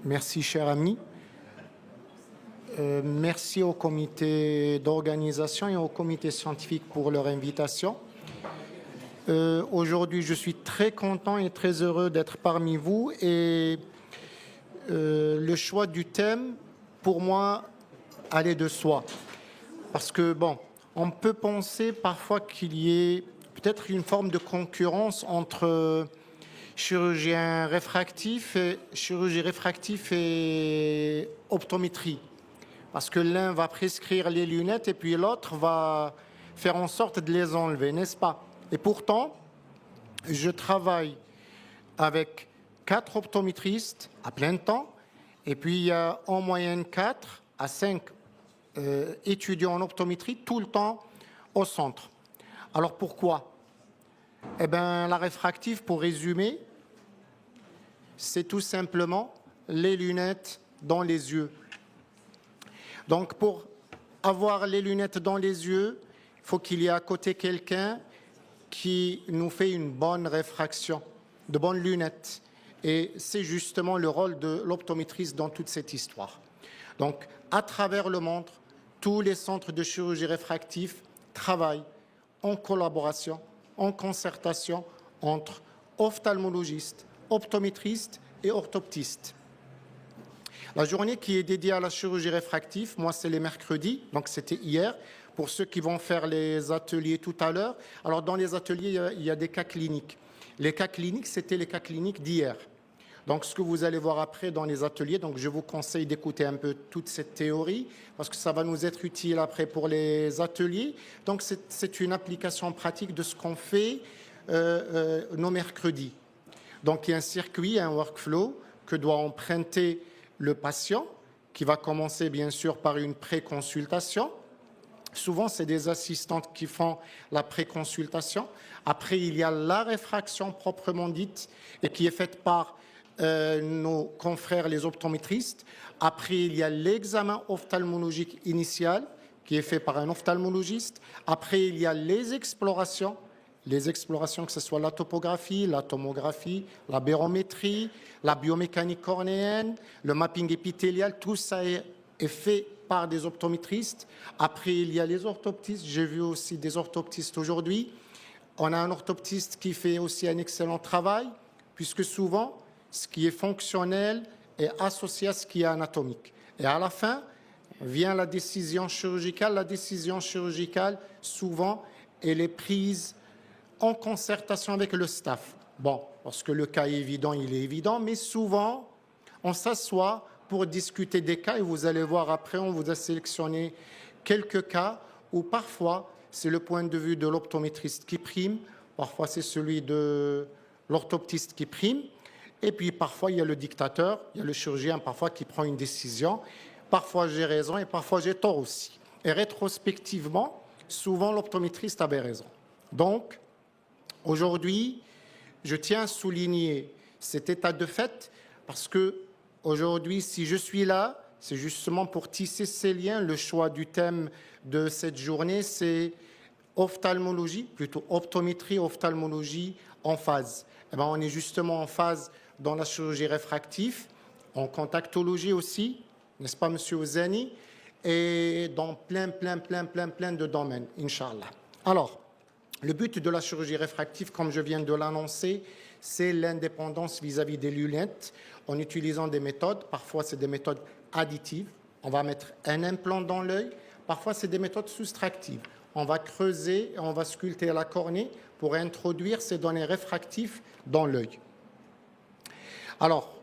Merci, cher ami. Merci au comité d'organisation et au comité scientifique pour leur invitation. Aujourd'hui, je suis très content et très heureux d'être parmi vous et le choix du thème, pour moi, allait de soi. Parce que, on peut penser parfois qu'il y ait peut-être une forme de concurrence entre chirurgie réfractive et optométrie. Parce que l'un va prescrire les lunettes et puis l'autre va faire en sorte de les enlever, n'est-ce pas? Et pourtant, je travaille avec 4 optométristes à plein temps et puis il y a en moyenne 4 à 5 étudiants en optométrie tout le temps au centre. Alors pourquoi? Eh bien, la réfractive, pour résumer, c'est tout simplement les lunettes dans les yeux. Donc, pour avoir les lunettes dans les yeux, il faut qu'il y ait à côté quelqu'un qui nous fait une bonne réfraction, de bonnes lunettes. Et c'est justement le rôle de l'optométriste dans toute cette histoire. Donc, à travers le monde, tous les centres de chirurgie réfractive travaillent en collaboration, en concertation entre ophtalmologistes, optométristes et orthoptistes. La journée qui est dédiée à la chirurgie réfractive, moi c'est les mercredis, donc c'était hier, pour ceux qui vont faire les ateliers tout à l'heure. Alors dans les ateliers, il y a des cas cliniques. Les cas cliniques, c'était les cas cliniques d'hier. Donc ce que vous allez voir après dans les ateliers, donc je vous conseille d'écouter un peu toute cette théorie, parce que ça va nous être utile après pour les ateliers. Donc c'est une application pratique de ce qu'on fait nos mercredis. Donc il y a un circuit, un workflow que doit emprunter le patient, qui va commencer bien sûr par une préconsultation. Souvent, c'est des assistantes qui font la préconsultation. Après, il y a la réfraction proprement dite et qui est faite par nos confrères les optométristes. Après, il y a l'examen ophtalmologique initial qui est fait par un ophtalmologiste. Après, il y a les explorations, que ce soit la topographie, la tomographie, la barométrie, la biomécanique cornéenne, le mapping épithélial, tout ça est fait par des optométristes. Après, il y a les orthoptistes. J'ai vu aussi des orthoptistes aujourd'hui. On a un orthoptiste qui fait aussi un excellent travail, puisque souvent, ce qui est fonctionnel est associé à ce qui est anatomique. Et à la fin, vient la décision chirurgicale. La décision chirurgicale, souvent, elle est prise en concertation avec le staff. Parce que le cas est évident, il est évident, mais souvent, on s'assoit pour discuter des cas et vous allez voir après, on vous a sélectionné quelques cas où parfois, c'est le point de vue de l'optométriste qui prime, parfois c'est celui de l'orthoptiste qui prime, et puis parfois il y a le dictateur, il y a le chirurgien parfois qui prend une décision, parfois j'ai raison et parfois j'ai tort aussi. Et rétrospectivement, souvent l'optométriste avait raison. Donc, aujourd'hui, je tiens à souligner cet état de fait parce que aujourd'hui, si je suis là, c'est justement pour tisser ces liens. Le choix du thème de cette journée, c'est ophtalmologie, plutôt optométrie, ophtalmologie en phase. On est justement en phase dans la chirurgie réfractive, en contactologie aussi, n'est-ce pas, Monsieur Ozani, et dans plein de domaines, Inch'Allah. Alors, le but de la chirurgie réfractive, comme je viens de l'annoncer, c'est l'indépendance vis-à-vis des lunettes en utilisant des méthodes. Parfois, c'est des méthodes additives. On va mettre un implant dans l'œil. Parfois, c'est des méthodes soustractives. On va creuser et on va sculpter la cornée pour introduire ces données réfractives dans l'œil. Alors,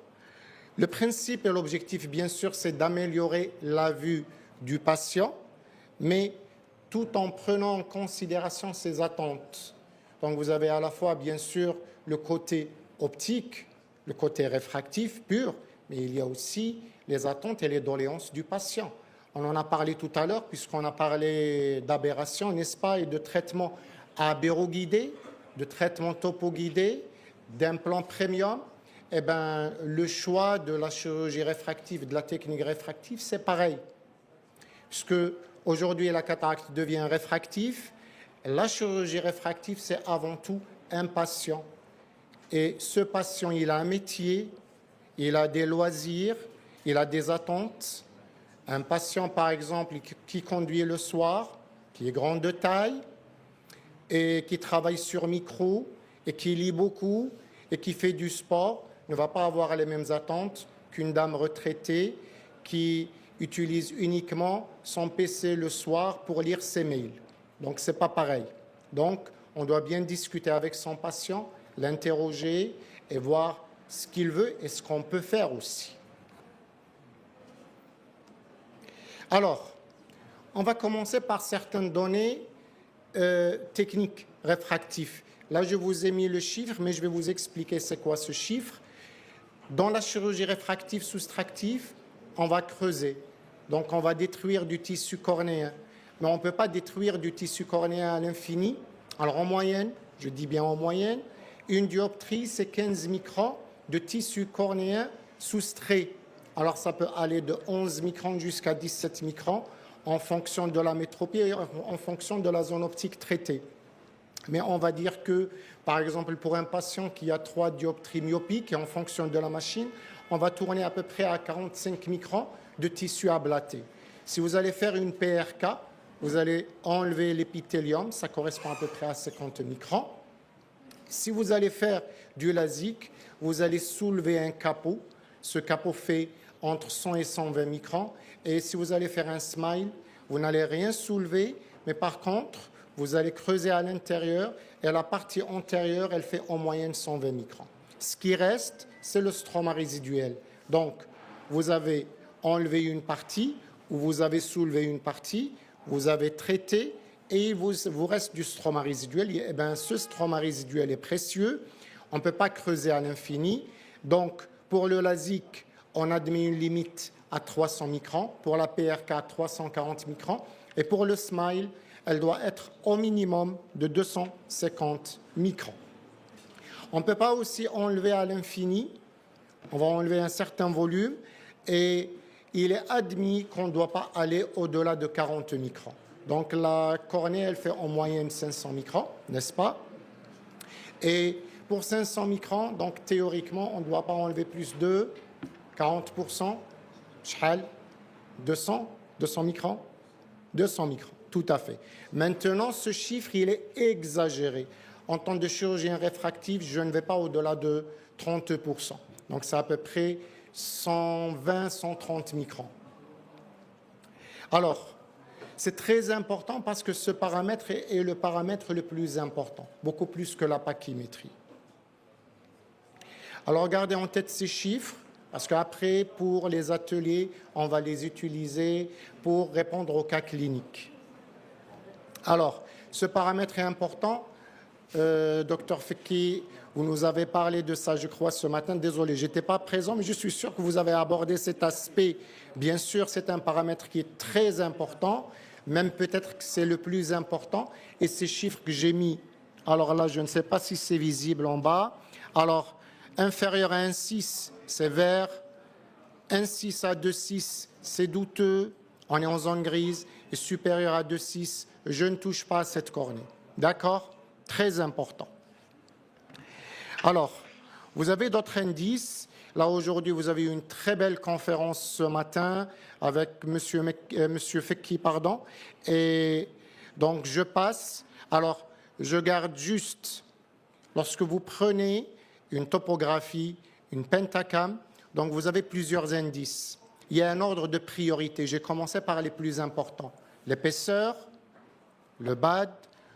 le principe et l'objectif, bien sûr, c'est d'améliorer la vue du patient, mais tout en prenant en considération ses attentes. Donc vous avez à la fois, bien sûr, le côté optique, le côté réfractif pur, mais il y a aussi les attentes et les doléances du patient. On en a parlé tout à l'heure, puisqu'on a parlé d'aberration, n'est-ce pas, et de traitement abéroguidé, de traitement topoguidé, d'implants premium. Le choix de la chirurgie réfractive, de la technique réfractive, c'est pareil. Puisque aujourd'hui, la cataracte devient réfractive. La chirurgie réfractive, c'est avant tout un patient. Et ce patient, il a un métier, il a des loisirs, il a des attentes. Un patient, par exemple, qui conduit le soir, qui est grand de taille et qui travaille sur micro et qui lit beaucoup et qui fait du sport, ne va pas avoir les mêmes attentes qu'une dame retraitée qui utilise uniquement son PC le soir pour lire ses mails. Donc, ce n'est pas pareil. Donc, on doit bien discuter avec son patient, l'interroger et voir ce qu'il veut et ce qu'on peut faire aussi. Alors, on va commencer par certaines données techniques réfractives. Là, je vous ai mis le chiffre, mais je vais vous expliquer c'est quoi ce chiffre. Dans la chirurgie réfractive soustractive, on va creuser. Donc, on va détruire du tissu cornéen. Mais on ne peut pas détruire du tissu cornéen à l'infini. Alors, en moyenne, je dis bien en moyenne, une dioptrie, c'est 15 microns de tissu cornéen soustrait. Alors, ça peut aller de 11 microns jusqu'à 17 microns en fonction de la métropie et en fonction de la zone optique traitée. Mais on va dire que, par exemple, pour un patient qui a 3 dioptries myopiques, et en fonction de la machine, on va tourner à peu près à 45 microns de tissu ablaté. Si vous allez faire une PRK, vous allez enlever l'épithélium, ça correspond à peu près à 50 microns. Si vous allez faire du LASIK, vous allez soulever un capot. Ce capot fait entre 100 et 120 microns. Et si vous allez faire un smile, vous n'allez rien soulever, mais par contre, vous allez creuser à l'intérieur et la partie antérieure, elle fait en moyenne 120 microns. Ce qui reste, c'est le stroma résiduel. Donc, vous avez enlevé une partie ou vous avez soulevé une partie, vous avez traité et il vous reste du stroma résiduel. Eh bien, ce stroma résiduel est précieux. On ne peut pas creuser à l'infini. Donc, pour le LASIK, on admet une limite à 300 microns. Pour la PRK, 340 microns. Et pour le SMILE, elle doit être au minimum de 250 microns. On ne peut pas aussi enlever à l'infini. On va enlever un certain volume et il est admis qu'on ne doit pas aller au-delà de 40 microns. Donc la cornée, elle fait en moyenne 500 microns, n'est-ce pas? Et pour 500 microns, donc théoriquement, on ne doit pas enlever plus de 40%. Shhal 200 microns 200 microns, tout à fait. Maintenant, ce chiffre, il est exagéré. En tant que chirurgien réfractif, je ne vais pas au-delà de 30%. Donc, c'est à peu près 120-130 microns. Alors, c'est très important parce que ce paramètre est le paramètre le plus important, beaucoup plus que la pachymétrie. Alors, gardez en tête ces chiffres, parce qu'après, pour les ateliers, on va les utiliser pour répondre aux cas cliniques. Alors, ce paramètre est important. Docteur Fekki, vous nous avez parlé de ça, je crois, ce matin. Désolé, je n'étais pas présent, mais je suis sûr que vous avez abordé cet aspect. Bien sûr, c'est un paramètre qui est très important, même peut-être que c'est le plus important. Et ces chiffres que j'ai mis, alors là, je ne sais pas si c'est visible en bas. Alors, inférieur à 1,6, c'est vert. 1,6 à 2,6, c'est douteux. On est en zone grise. Et supérieur à 2,6, je ne touche pas à cette cornée. D'accord? Très important. Alors, vous avez d'autres indices. Là, aujourd'hui, vous avez eu une très belle conférence ce matin avec Monsieur Fekki, pardon. Et donc, je passe. Alors, je garde juste, lorsque vous prenez une topographie, une pentacam, donc vous avez plusieurs indices. Il y a un ordre de priorité. J'ai commencé par les plus importants. L'épaisseur, le BAD,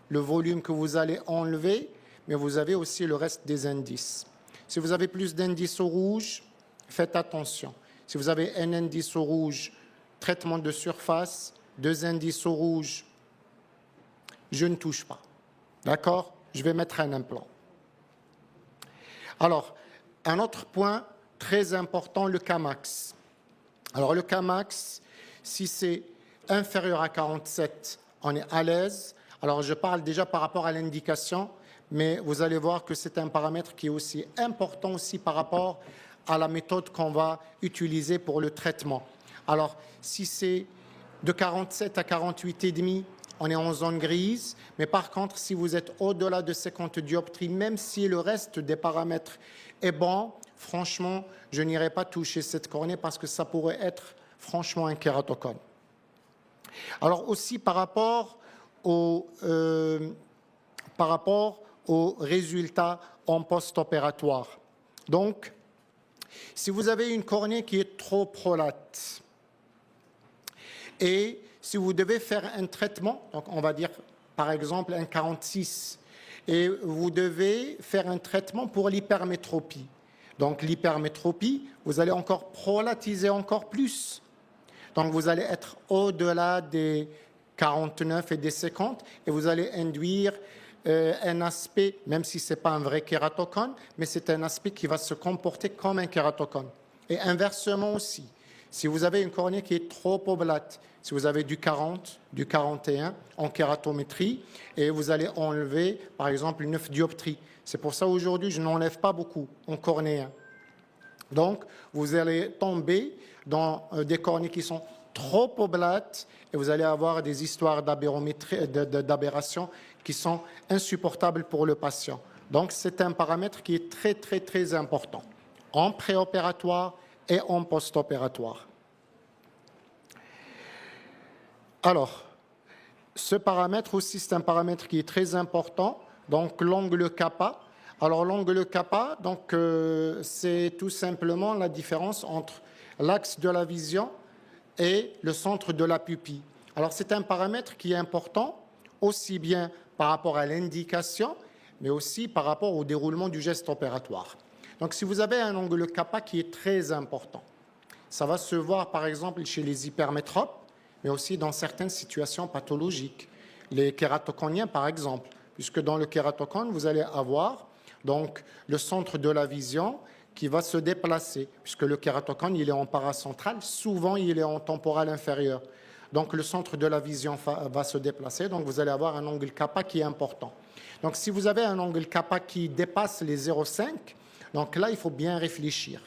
le volume que vous allez enlever, mais vous avez aussi le reste des indices. Si vous avez plus d'indices au rouge, faites attention. Si vous avez un indice au rouge, traitement de surface, 2 indices au rouge, je ne touche pas. D'accord? Je vais mettre un implant. Alors, un autre point très important, le Kmax. Alors, le Kmax, si c'est inférieur à 47, on est à l'aise. Alors, je parle déjà par rapport à l'indication, mais vous allez voir que c'est un paramètre qui est aussi important aussi par rapport à la méthode qu'on va utiliser pour le traitement. Alors, si c'est de 47 à 48,5, on est en zone grise, mais par contre, si vous êtes au-delà de 50 dioptries, même si le reste des paramètres est bon, il franchement, je n'irai pas toucher cette cornée parce que ça pourrait être franchement un kératocone. Alors aussi par rapport aux résultats en post-opératoire. Donc, si vous avez une cornée qui est trop prolate et si vous devez faire un traitement, donc on va dire par exemple un 46, et vous devez faire un traitement pour l'hypermétropie. Donc l'hypermétropie, vous allez encore prolatiser encore plus. Donc vous allez être au-delà des 49 et des 50 et vous allez induire un aspect, même si ce n'est pas un vrai kératocone, mais c'est un aspect qui va se comporter comme un kératocone. Et inversement aussi, si vous avez une cornée qui est trop oblate, si vous avez du 40, du 41 en kératométrie, et vous allez enlever, par exemple, 9 dioptries. C'est pour ça aujourd'hui, je n'enlève pas beaucoup en cornéen. Donc, vous allez tomber dans des cornées qui sont trop oblates et vous allez avoir des histoires d'aberration qui sont insupportables pour le patient. Donc, c'est un paramètre qui est très, très, très important en préopératoire et en post-opératoire. Alors, ce paramètre aussi, c'est un paramètre qui est très important, donc l'angle kappa. Alors, l'angle kappa, donc, c'est tout simplement la différence entre l'axe de la vision et le centre de la pupille. Alors, c'est un paramètre qui est important, aussi bien par rapport à l'indication, mais aussi par rapport au déroulement du geste opératoire. Donc, si vous avez un angle kappa qui est très important, ça va se voir, par exemple, chez les hypermétropes, mais aussi dans certaines situations pathologiques. Les kératoconiens, par exemple, puisque dans le kératocone, vous allez avoir donc le centre de la vision qui va se déplacer, puisque le kératocone, il est en paracentral, souvent il est en temporal inférieur. Donc le centre de la vision va se déplacer, donc vous allez avoir un angle kappa qui est important. Donc si vous avez un angle kappa qui dépasse les 0,5, donc là, il faut bien réfléchir.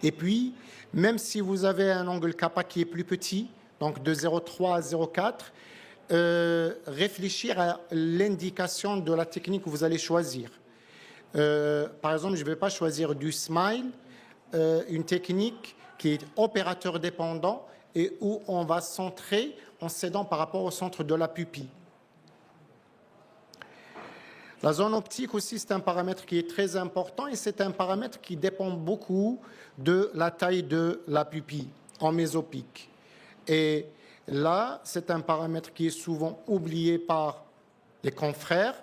Et puis, même si vous avez un angle kappa qui est plus petit, donc de 0,3 à 0,4, réfléchir à l'indication de la technique que vous allez choisir. Par exemple, je ne vais pas choisir du smile, une technique qui est opérateur dépendant et où on va centrer en s'aidant par rapport au centre de la pupille. La zone optique aussi, c'est un paramètre qui est très important et c'est un paramètre qui dépend beaucoup de la taille de la pupille en mésopique. Et là, c'est un paramètre qui est souvent oublié par les confrères,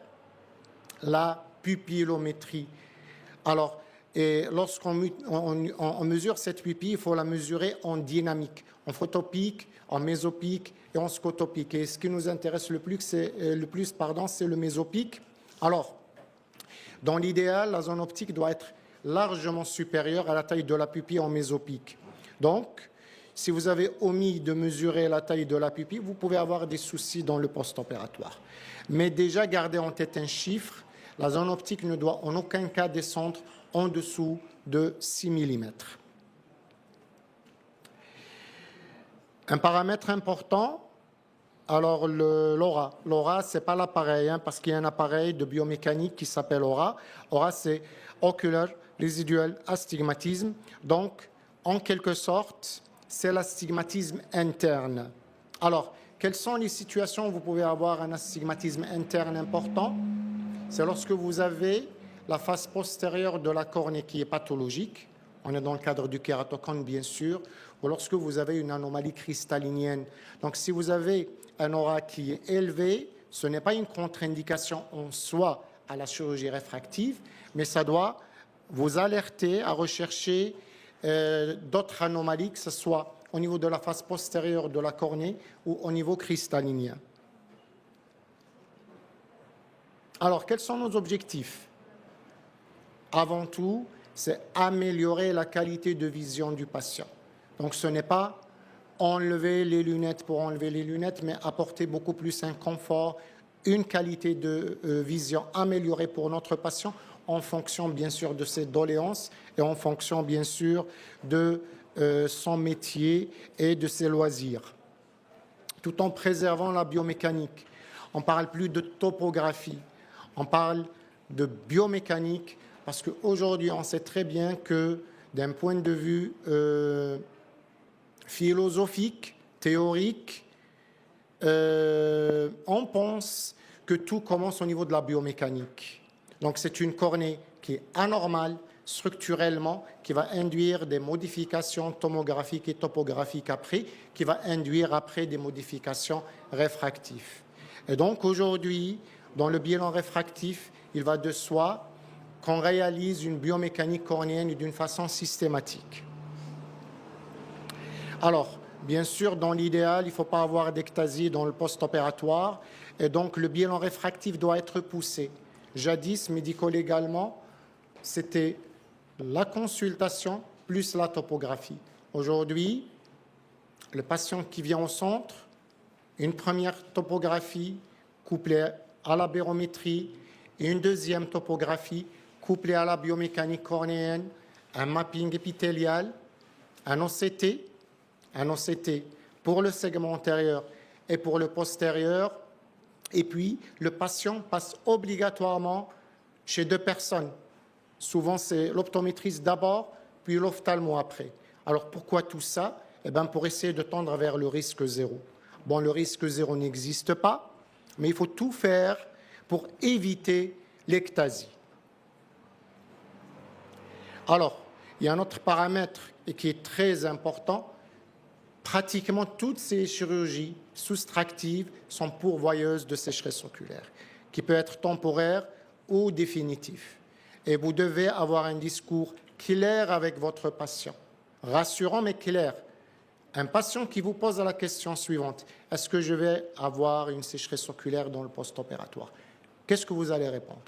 la pupillométrie. Alors, lorsqu'on mesure cette pupille, il faut la mesurer en dynamique, en photopique, en mésopique et en scotopique. Et ce qui nous intéresse le plus, c'est le mésopique. Alors, dans l'idéal, la zone optique doit être largement supérieure à la taille de la pupille en mésopique. Donc, si vous avez omis de mesurer la taille de la pupille, vous pouvez avoir des soucis dans le post-opératoire. Mais déjà, gardez en tête un chiffre. La zone optique ne doit en aucun cas descendre en dessous de 6 mm. Un paramètre important, alors l'AURA. L'AURA, ce n'est pas l'appareil, parce qu'il y a un appareil de biomécanique qui s'appelle AURA. AURA, c'est Ocular Residual Astigmatism. Donc, en quelque sorte, c'est l'astigmatisme interne. Alors, quelles sont les situations où vous pouvez avoir un astigmatisme interne important? C'est lorsque vous avez la face postérieure de la cornée qui est pathologique, on est dans le cadre du kératocone bien sûr, ou lorsque vous avez une anomalie cristallinienne. Donc si vous avez un aura qui est élevé, ce n'est pas une contre-indication en soi à la chirurgie réfractive, mais ça doit vous alerter à rechercher d'autres anomalies, que ce soit au niveau de la face postérieure de la cornée ou au niveau cristallinien. Alors, quels sont nos objectifs? Avant tout, c'est améliorer la qualité de vision du patient. Donc, ce n'est pas enlever les lunettes pour enlever les lunettes, mais apporter beaucoup plus un confort, une qualité de vision améliorée pour notre patient en fonction, bien sûr, de ses doléances et en fonction, bien sûr, de son métier et de ses loisirs, tout en préservant la biomécanique. On ne parle plus de topographie, on parle de biomécanique parce qu'aujourd'hui, on sait très bien que d'un point de vue philosophique, théorique, on pense que tout commence au niveau de la biomécanique. Donc c'est une cornée qui est anormale structurellement, qui va induire des modifications tomographiques et topographiques après, qui va induire après des modifications réfractives. Et donc aujourd'hui, dans le bilan réfractif, il va de soi qu'on réalise une biomécanique cornéenne d'une façon systématique. Alors, bien sûr, dans l'idéal, il ne faut pas avoir d'ectasie dans le post-opératoire, et donc le bilan réfractif doit être poussé. Jadis, médico-légalement, c'était la consultation plus la topographie. Aujourd'hui, le patient qui vient au centre, une première topographie couplée à la barométrie et une deuxième topographie couplée à la biomécanique cornéenne, un mapping épithélial, un OCT pour le segment antérieur et pour le postérieur. Et puis, le patient passe obligatoirement chez deux personnes. Souvent, c'est l'optométriste d'abord, puis l'ophtalmo après. Alors, pourquoi tout ça? Eh bien, pour essayer de tendre vers le risque zéro. Bon, le risque zéro n'existe pas, mais il faut tout faire pour éviter l'ectasie. Alors, il y a un autre paramètre qui est très important. Pratiquement toutes ces chirurgies soustractives sont pourvoyeuses de sécheresse oculaire, qui peut être temporaire ou définitive. Et vous devez avoir un discours clair avec votre patient, rassurant mais clair. Un patient qui vous pose la question suivante, est-ce que je vais avoir une sécheresse oculaire dans le post-opératoire? Qu'est-ce que vous allez répondre?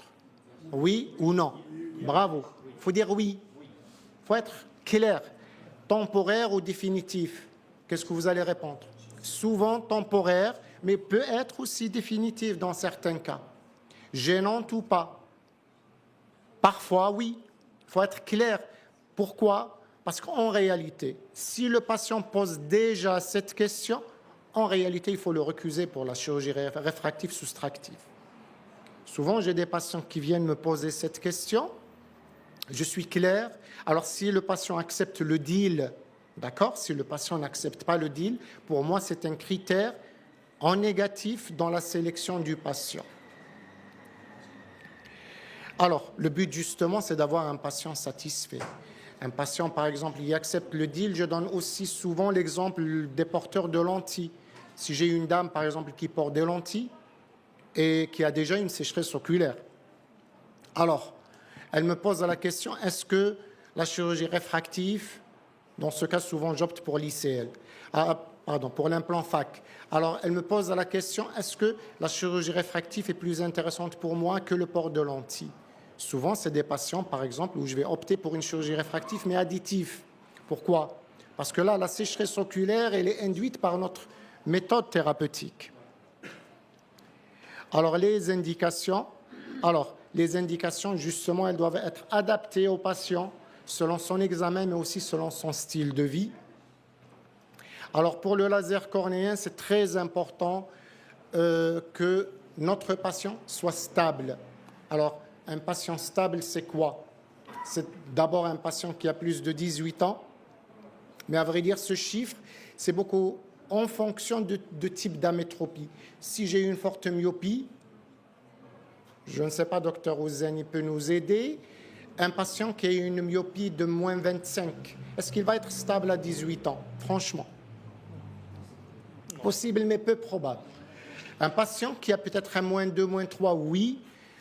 Oui ou non? Bravo. Il faut dire oui. Il faut être clair. Temporaire ou définitif? Qu'est-ce que vous allez répondre? Souvent temporaire, mais peut être aussi définitif dans certains cas. Gênante ou pas? Parfois, oui. Il faut être clair. Pourquoi? Parce qu'en réalité, si le patient pose déjà cette question, en réalité, il faut le recuser pour la chirurgie réfractive soustractive. Souvent, j'ai des patients qui viennent me poser cette question. Je suis clair. Alors, si le patient accepte le deal, d'accord? Si le patient n'accepte pas le deal, pour moi, c'est un critère en négatif dans la sélection du patient. Alors, le but, justement, c'est d'avoir un patient satisfait. Un patient, par exemple, il accepte le deal. Je donne aussi souvent l'exemple des porteurs de lentilles. Si j'ai une dame, par exemple, qui porte des lentilles et qui a déjà une sécheresse oculaire, alors, elle me pose la question, est-ce que la chirurgie réfractive, dans ce cas, souvent, j'opte pour l'ICL, pour l'implant FAC. Alors, elle me pose la question, est-ce que la chirurgie réfractive est plus intéressante pour moi que le port de lentilles? Souvent, c'est des patients, par exemple, où je vais opter pour une chirurgie réfractive, mais additive. Pourquoi? Parce que là, la sécheresse oculaire, elle est induite par notre méthode thérapeutique. Alors, les indications, justement, elles doivent être adaptées au patient selon son examen, mais aussi selon son style de vie. Alors, pour le laser cornéen, c'est très important que notre patient soit stable. Alors, un patient stable, c'est quoi? C'est d'abord un patient qui a plus de 18 ans, mais à vrai dire, ce chiffre, c'est beaucoup en fonction de type d'amétropie. Si j'ai une forte myopie, je ne sais pas, docteur Ouzen, il peut nous aider. Un patient qui a une myopie de moins 25, est-ce qu'il va être stable à 18 ans? Franchement. Possible, mais peu probable. Un patient qui a peut-être un moins 2, moins 3, oui,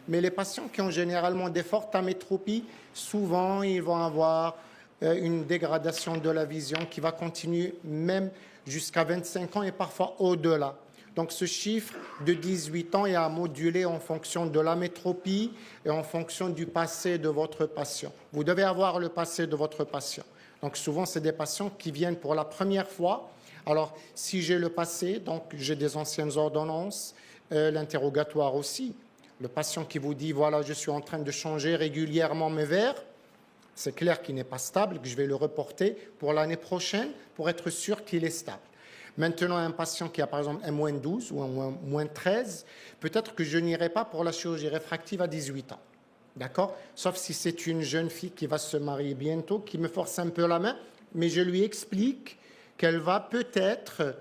mais les patients qui ont généralement des fortes amétropies, souvent, ils vont avoir une dégradation de la vision qui va continuer même jusqu'à 25 ans et parfois au-delà. Donc, ce chiffre de 18 ans est à moduler en fonction de l'amétropie et en fonction du passé de votre patient. Vous devez avoir le passé de votre patient. Donc, souvent, c'est des patients qui viennent pour la première fois. Alors, si j'ai le passé, donc j'ai des anciennes ordonnances, l'interrogatoire aussi. Le patient qui vous dit, voilà, je suis en train de changer régulièrement mes verres, c'est clair qu'il n'est pas stable, que je vais le reporter pour l'année prochaine pour être sûr qu'il est stable. Maintenant, un patient qui a par exemple un moins 12 ou un moins 13, peut-être que je n'irai pas pour la chirurgie réfractive à 18 ans. D'accord? Sauf si c'est une jeune fille qui va se marier bientôt, qui me force un peu la main, mais je lui explique qu'elle va peut-être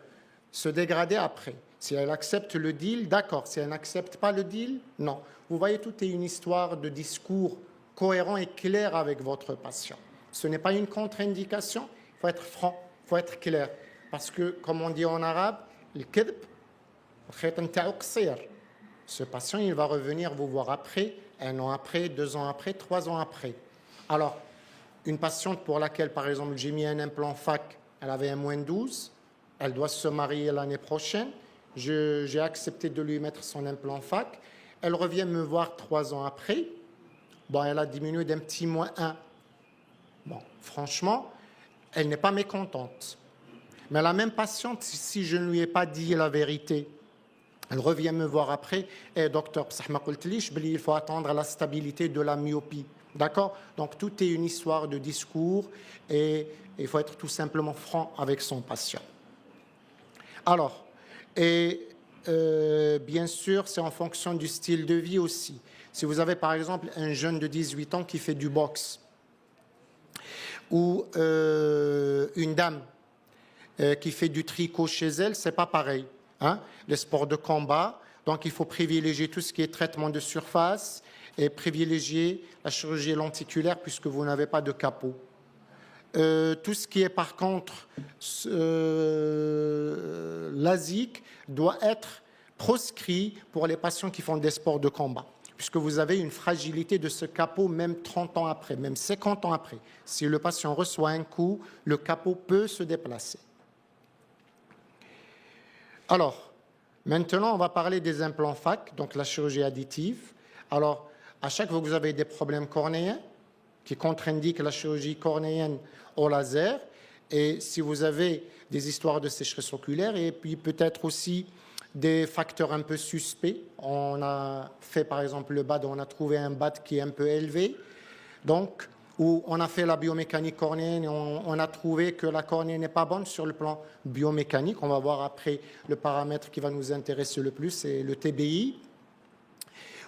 se dégrader après. Si elle accepte le deal, d'accord. Si elle n'accepte pas le deal, non. Vous voyez, tout est une histoire de discours cohérent et clair avec votre patient. Ce n'est pas une contre-indication, il faut être franc, il faut être clair. Parce que, comme on dit en arabe, le kadb, ce patient, il va revenir vous voir après, 1 an après, 2 ans après, 3 ans après. Alors, une patiente pour laquelle, par exemple, j'ai mis un implant FAC, elle avait un -12, elle doit se marier l'année prochaine, j'ai accepté de lui mettre son implant FAC, elle revient me voir 3 ans après, bon, elle a diminué d'un petit -1. Bon, franchement, elle n'est pas mécontente. Mais la même patiente, si je ne lui ai pas dit la vérité, elle revient me voir après, et docteur, il faut attendre la stabilité de la myopie. D'accord? Donc tout est une histoire de discours et il faut être tout simplement franc avec son patient. Alors, bien sûr, c'est en fonction du style de vie aussi. Si vous avez par exemple un jeune de 18 ans qui fait du boxe ou une dame qui fait du tricot chez elle, c'est pas pareil. Hein? Les sports de combat, donc il faut privilégier tout ce qui est traitement de surface et privilégier la chirurgie lenticulaire puisque vous n'avez pas de capot. Tout ce qui est par contre LASIK doit être proscrit pour les patients qui font des sports de combat, puisque vous avez une fragilité de ce capot même 30 ans après, même 50 ans après. Si le patient reçoit un coup, le capot peut se déplacer. Alors, maintenant, on va parler des implants FAC, donc la chirurgie additive. Alors, à chaque fois que vous avez des problèmes cornéens qui contre-indiquent la chirurgie cornéenne au laser, et si vous avez des histoires de sécheresse oculaire, et puis peut-être aussi des facteurs un peu suspects. On a fait par exemple le BAD, on a trouvé un BAD qui est un peu élevé, donc où on a fait la biomécanique cornéenne et on a trouvé que la cornée n'est pas bonne sur le plan biomécanique. On va voir après le paramètre qui va nous intéresser le plus, c'est le TBI.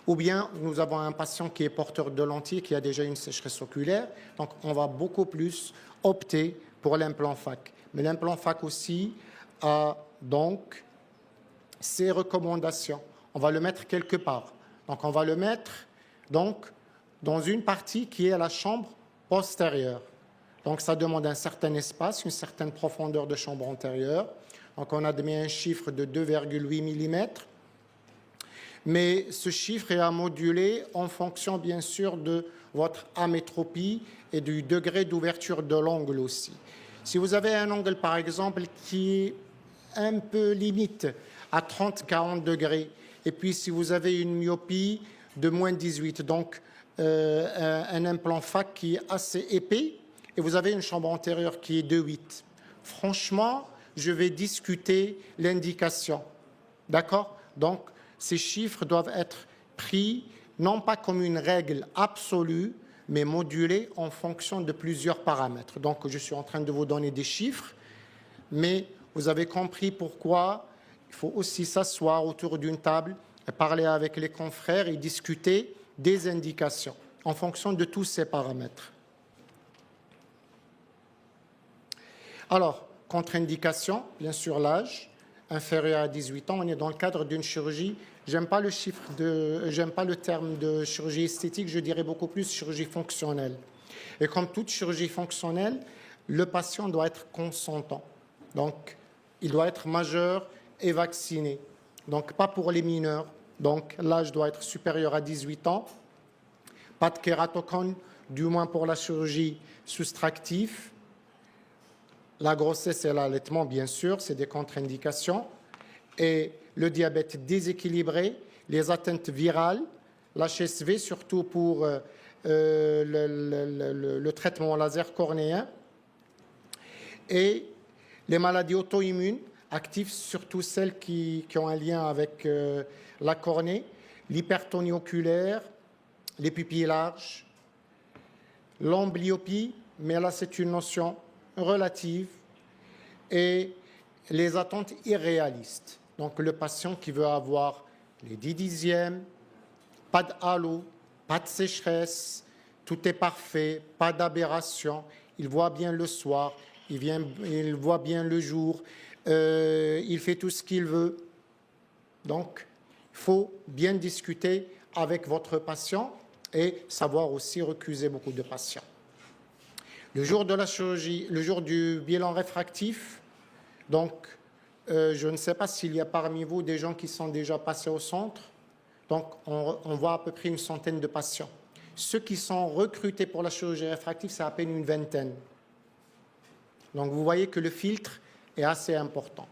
Ou bien nous avons un patient qui est porteur de lentilles, qui a déjà une sécheresse oculaire, donc on va beaucoup plus opter pour l'implant FAC. Mais l'implant FAC aussi a donc ses recommandations. On va le mettre quelque part. Donc on va le mettre donc dans une partie qui est la chambre postérieure. Donc ça demande un certain espace, une certaine profondeur de chambre antérieure. Donc on admet un chiffre de 2,8 mm. Mais ce chiffre est à moduler en fonction bien sûr de votre amétropie et du degré d'ouverture de l'angle aussi. Si vous avez un angle par exemple qui est un peu limite à 30-40 degrés, et puis si vous avez une myopie de -18, donc un implant FAC qui est assez épais, et vous avez une chambre antérieure qui est de 8. Franchement, je vais discuter l'indication. D'accord? Donc, ces chiffres doivent être pris non pas comme une règle absolue, mais modulés en fonction de plusieurs paramètres. Donc, je suis en train de vous donner des chiffres, mais vous avez compris pourquoi il faut aussi s'asseoir autour d'une table, et parler avec les confrères et discuter des indications en fonction de tous ces paramètres. Alors, contre-indication, bien sûr l'âge, inférieur à 18 ans, on est dans le cadre d'une chirurgie. J'aime pas le terme de chirurgie esthétique, je dirais beaucoup plus chirurgie fonctionnelle. Et comme toute chirurgie fonctionnelle, le patient doit être consentant. Donc, il doit être majeur et vacciné. Donc, pas pour les mineurs. Donc, l'âge doit être supérieur à 18 ans. Pas de kératocone, du moins pour la chirurgie soustractive. La grossesse et l'allaitement, bien sûr, c'est des contre-indications. Et le diabète déséquilibré, les atteintes virales, l'HSV, surtout pour le traitement laser cornéen, et les maladies auto-immunes actives, surtout celles qui ont un lien avec la cornée, l'hypertonie oculaire, les pupilles larges, l'amblyopie, mais là c'est une notion relative, et les attentes irréalistes. Donc le patient qui veut avoir les 10 dixièmes, pas de halo, pas de sécheresse, tout est parfait, pas d'aberration, il voit bien le soir, il voit bien le jour, il fait tout ce qu'il veut. Donc, il faut bien discuter avec votre patient et savoir aussi recuser beaucoup de patients. Le jour de la chirurgie, le jour du bilan réfractif, donc je ne sais pas s'il y a parmi vous des gens qui sont déjà passés au centre. Donc on voit à peu près une centaine de patients. Ceux qui sont recrutés pour la chirurgie réfractive, c'est à peine une vingtaine. Donc vous voyez que le filtre est assez important.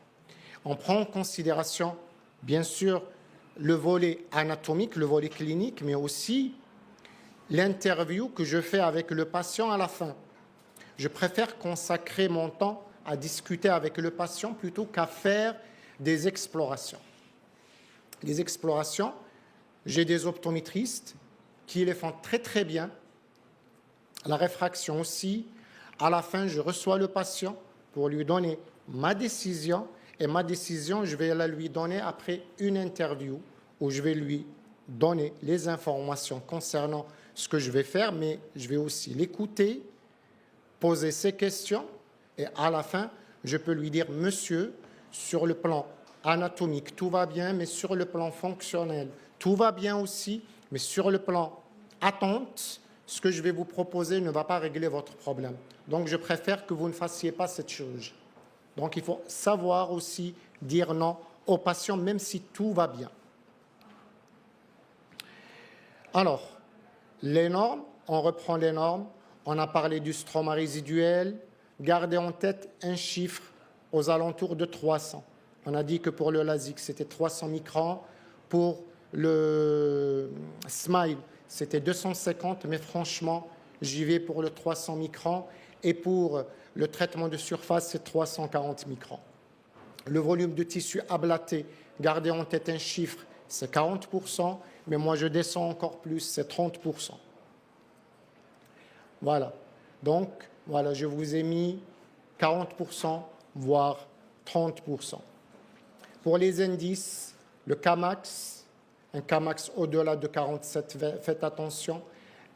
On prend en considération, bien sûr, le volet anatomique, le volet clinique, mais aussi l'interview que je fais avec le patient à la fin. Je préfère consacrer mon temps à discuter avec le patient plutôt qu'à faire des explorations. Les explorations, j'ai des optométristes qui les font très très bien. La réfraction aussi. À la fin, je reçois le patient pour lui donner ma décision. Et ma décision, je vais la lui donner après une interview où je vais lui donner les informations concernant ce que je vais faire, mais je vais aussi l'écouter, poser ses questions et à la fin, je peux lui dire « Monsieur, sur le plan anatomique, tout va bien, mais sur le plan fonctionnel, tout va bien aussi, mais sur le plan attente, ce que je vais vous proposer ne va pas régler votre problème. Donc, je préfère que vous ne fassiez pas cette chirurgie. » Donc, il faut savoir aussi dire non aux patients, même si tout va bien. Alors, les normes, on reprend les normes. On a parlé du stroma résiduel. Gardez en tête un chiffre aux alentours de 300. On a dit que pour le LASIK, c'était 300 microns. Pour le SMILE, c'était 250, mais franchement, j'y vais pour le 300 microns. Et pour le traitement de surface, c'est 340 microns. Le volume de tissu ablaté, gardez en tête un chiffre, c'est 40%, mais moi je descends encore plus, c'est 30%. Voilà. Donc, voilà, je vous ai mis 40%, voire 30%. Pour les indices, le Kmax, un Kmax au-delà de 47, faites attention.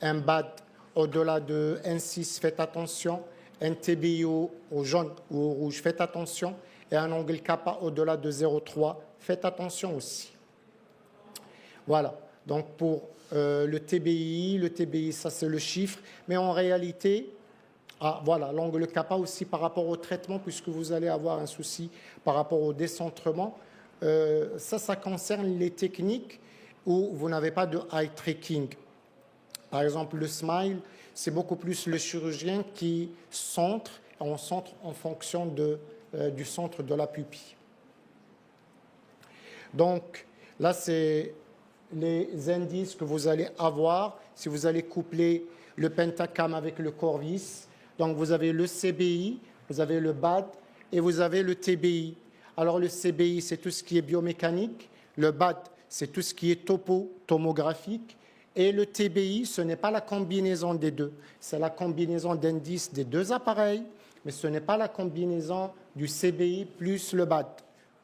Un BAD au-delà de 1,6, faites attention. Un TBI au jaune ou au rouge, faites attention. Et un angle kappa au-delà de 0,3, faites attention aussi. Voilà. Donc, pour le TBI, ça c'est le chiffre. Mais en réalité, voilà, l'angle kappa aussi par rapport au traitement, puisque vous allez avoir un souci par rapport au décentrement. Ça concerne les techniques où vous n'avez pas de eye tracking. Par exemple, le SMILE, c'est beaucoup plus le chirurgien qui centre en fonction du centre de la pupille. Donc, là, c'est les indices que vous allez avoir si vous allez coupler le pentacam avec le corvis. Donc, vous avez le CBI, vous avez le BAD et vous avez le TBI. Alors, le CBI, c'est tout ce qui est biomécanique. Le BAD, c'est tout ce qui est tomographique. Et le TBI, ce n'est pas la combinaison des deux. C'est la combinaison d'indices des deux appareils, mais ce n'est pas la combinaison du CBI plus le BAD.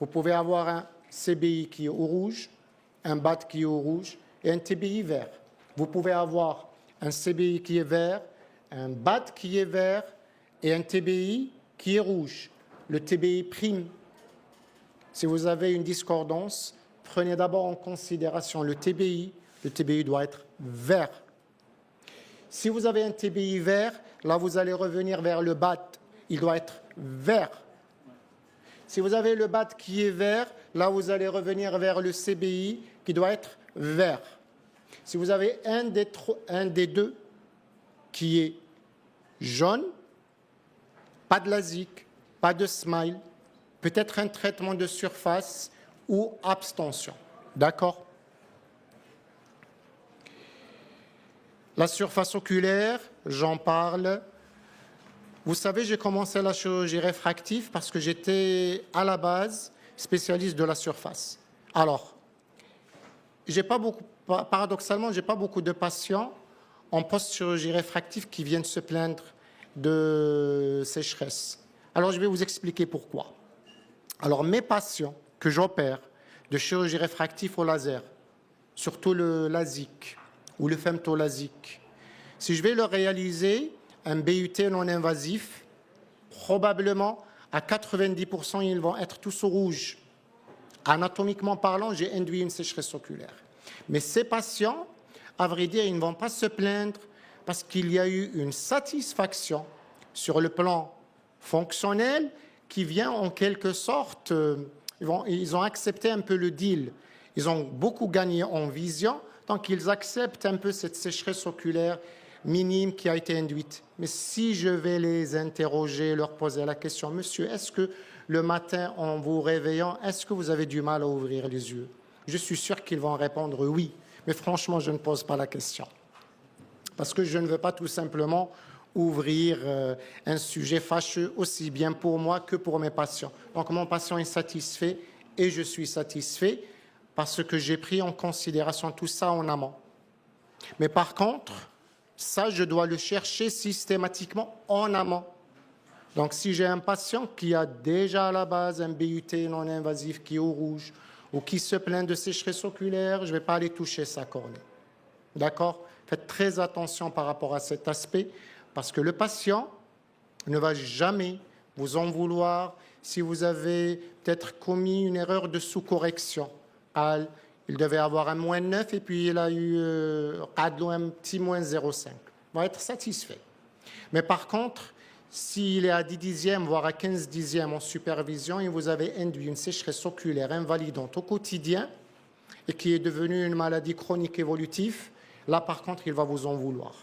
Vous pouvez avoir un CBI qui est au rouge, un BAD qui est au rouge et un TBI vert. Vous pouvez avoir un CBI qui est vert, un BAD qui est vert et un TBI qui est rouge. Le TBI prime. Si vous avez une discordance, prenez d'abord en considération le TBI. Le TBI doit être vert. Si vous avez un TBI vert, là vous allez revenir vers le BAD. Il doit être vert. Si vous avez le BAD qui est vert, là vous allez revenir vers le CBI qui doit être vert. Si vous avez un des deux qui est jaune, pas de LASIK, pas de SMILE, peut-être un traitement de surface ou abstention. D'accord ? La surface oculaire, j'en parle. Vous savez, j'ai commencé la chirurgie réfractive parce que j'étais à la base spécialiste de la surface. Alors, paradoxalement, je n'ai pas beaucoup de patients en post-chirurgie réfractive qui viennent se plaindre de sécheresse. Alors, je vais vous expliquer pourquoi. Alors, mes patients que j'opère de chirurgie réfractive au laser, surtout le LASIK ou le femtolasique. Si je vais leur réaliser un BUT non invasif, probablement à 90%, ils vont être tous au rouge. Anatomiquement parlant, j'ai induit une sécheresse oculaire. Mais ces patients, à vrai dire, ils ne vont pas se plaindre parce qu'il y a eu une satisfaction sur le plan fonctionnel qui vient en quelque sorte, ils ont accepté un peu le deal. Ils ont beaucoup gagné en vision, donc ils acceptent un peu cette sécheresse oculaire minime qui a été induite. Mais si je vais les interroger, leur poser la question, monsieur, est-ce que le matin, en vous réveillant, est-ce que vous avez du mal à ouvrir les yeux? Je suis sûr qu'ils vont répondre oui. Mais franchement, je ne pose pas la question. Parce que je ne veux pas tout simplement ouvrir un sujet fâcheux aussi bien pour moi que pour mes patients. Donc mon patient est satisfait et je suis satisfait parce que j'ai pris en considération tout ça en amont. Mais par contre, ça, je dois le chercher systématiquement en amont. Donc si j'ai un patient qui a déjà à la base un BUT non invasif qui est au rouge ou qui se plaint de sécheresse oculaire, je ne vais pas aller toucher sa cornée. D'accord? Faites très attention par rapport à cet aspect parce que le patient ne va jamais vous en vouloir si vous avez peut-être commis une erreur de sous-correction. Il devait avoir un moins 9 et puis il a eu un petit moins 0,5. Il va être satisfait. Mais par contre, s'il est à 10 dixièmes, voire à 15 dixièmes en supervision et vous avez induit une sécheresse oculaire invalidante au quotidien et qui est devenue une maladie chronique évolutive, là, par contre, il va vous en vouloir.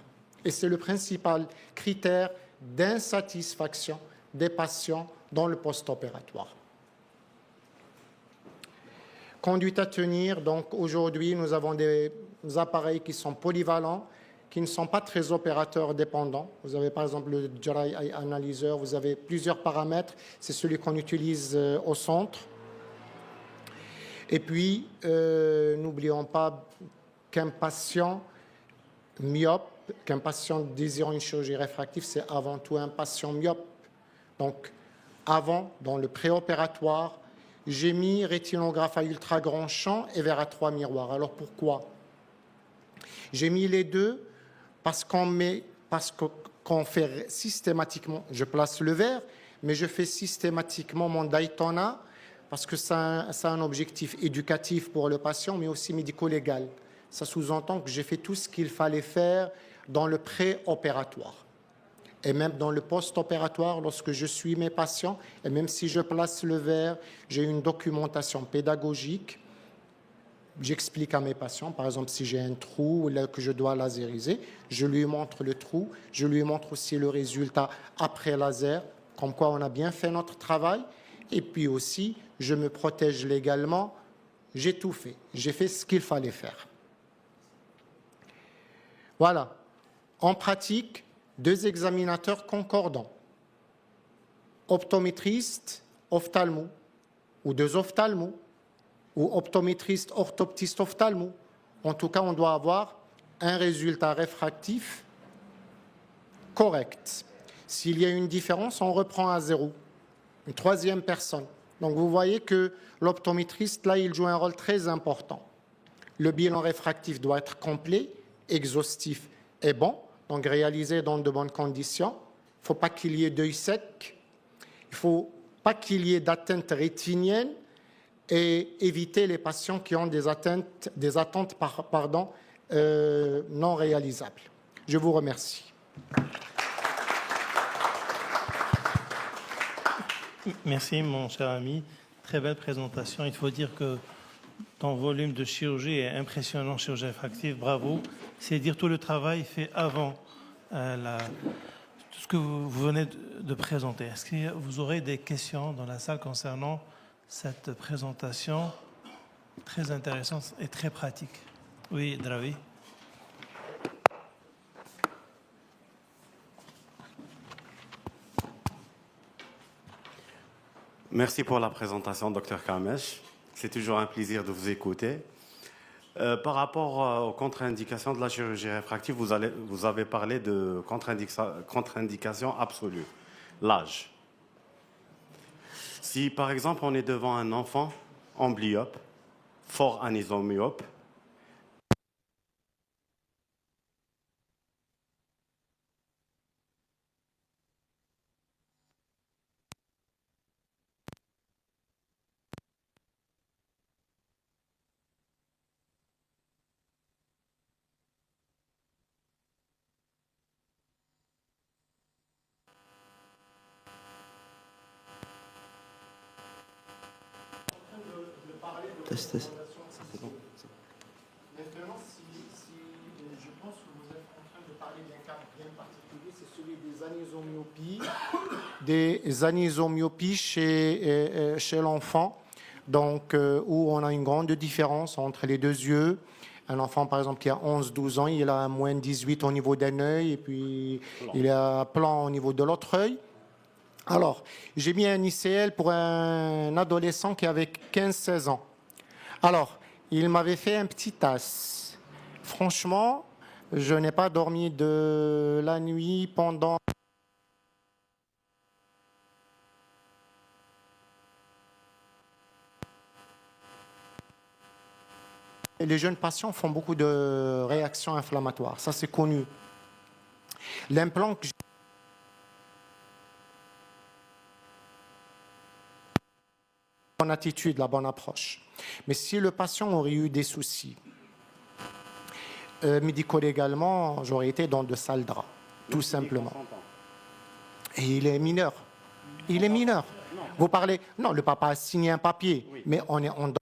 Et c'est le principal critère d'insatisfaction des patients dans le post-opératoire. Conduite à tenir, donc aujourd'hui, nous avons des appareils qui sont polyvalents, qui ne sont pas très opérateurs dépendants. Vous avez par exemple le Dry Eye Analyzer, vous avez plusieurs paramètres, c'est celui qu'on utilise au centre. Et puis, n'oublions pas qu'un patient myope, qu'un patient désirant une chirurgie réfractive, c'est avant tout un patient myope. Donc, avant, dans le préopératoire, j'ai mis rétinographe à ultra grand champ et verre à 3 miroirs. Alors pourquoi? J'ai mis les deux parce qu'on fait systématiquement, je place le verre, mais je fais systématiquement mon Daytona parce que ça a un objectif éducatif pour le patient, mais aussi médico-légal. Ça sous-entend que j'ai fait tout ce qu'il fallait faire dans le préopératoire. Et même dans le post-opératoire, lorsque je suis mes patients, et même si je place le verre, j'ai une documentation pédagogique. J'explique à mes patients, par exemple, si j'ai un trou que je dois laseriser, je lui montre le trou, je lui montre aussi le résultat après laser, comme quoi on a bien fait notre travail. Et puis aussi, je me protège légalement. J'ai tout fait. J'ai fait ce qu'il fallait faire. Voilà. En pratique, 2 examinateurs concordants. Optométriste, ophtalmo, ou 2 ophtalmos, ou optométriste, orthoptiste, ophtalmo. En tout cas, on doit avoir un résultat réfractif correct. S'il y a une différence, on reprend à 0. Une 3e personne. Donc, vous voyez que l'optométriste, là, il joue un rôle très important. Le bilan réfractif doit être complet, exhaustif et bon, donc réalisé dans de bonnes conditions. Il ne faut pas qu'il y ait d'œil sec. Il ne faut pas qu'il y ait d'atteinte rétinienne et éviter les patients qui ont des attentes non réalisables. Je vous remercie. Merci, mon cher ami. Très belle présentation. Il faut dire que ton volume de chirurgie est impressionnant, chirurgie réfractive. Bravo. C'est dire tout le travail fait avant tout ce que vous venez de présenter. Est-ce que vous aurez des questions dans la salle concernant cette présentation très intéressante et très pratique? Oui, Dravi. Merci pour la présentation, Dr Kamesh. C'est toujours un plaisir de vous écouter. Par rapport aux contre-indications de la chirurgie réfractive, vous avez parlé de contre-indication absolue, l'âge. Si, par exemple, on est devant un enfant amblyopes, fort anisomyope, Test, test. Maintenant, je pense que vous êtes en train de parler d'un cas bien particulier, c'est celui des anisomyopie chez l'enfant, donc où on a une grande différence entre les deux yeux. Un enfant, par exemple, qui a 11-12 ans, il a moins de 18 au niveau d'un œil et puis il a plan au niveau de l'autre œil. Alors, j'ai mis un ICL pour un adolescent qui avait 15-16 ans. Alors, il m'avait fait un petit tasse. Franchement, je n'ai pas dormi de la nuit pendant... Les jeunes patients font beaucoup de réactions inflammatoires. Ça, c'est connu. L'implant que j'ai... La bonne attitude, la bonne approche. Mais si le patient aurait eu des soucis médicaux également, j'aurais été dans de sales draps, tout simplement. Et il est mineur. Il est mineur. Vous parlez... Non, le papa a signé un papier, mais on est en...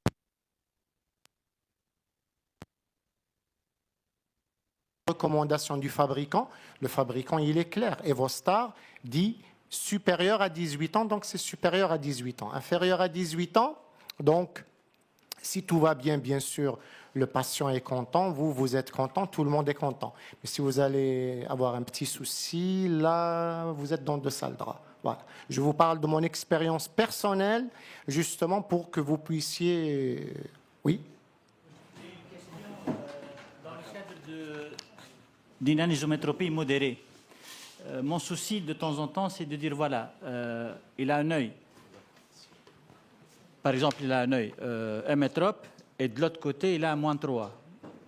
recommandation du fabricant. Le fabricant, il est clair. Evostar dit supérieur à 18 ans, donc c'est supérieur à 18 ans. Inférieur à 18 ans, donc si tout va bien, bien sûr, le patient est content, vous êtes content, tout le monde est content. Mais si vous allez avoir un petit souci, là, vous êtes dans de sales draps. Voilà. Je vous parle de mon expérience personnelle, justement pour que vous puissiez... Oui. D'une anisométropie modérée. Mon souci de temps en temps, c'est de dire, voilà, il a un œil. Par exemple, il a un œil hémétrope et de l'autre côté, il a un -3,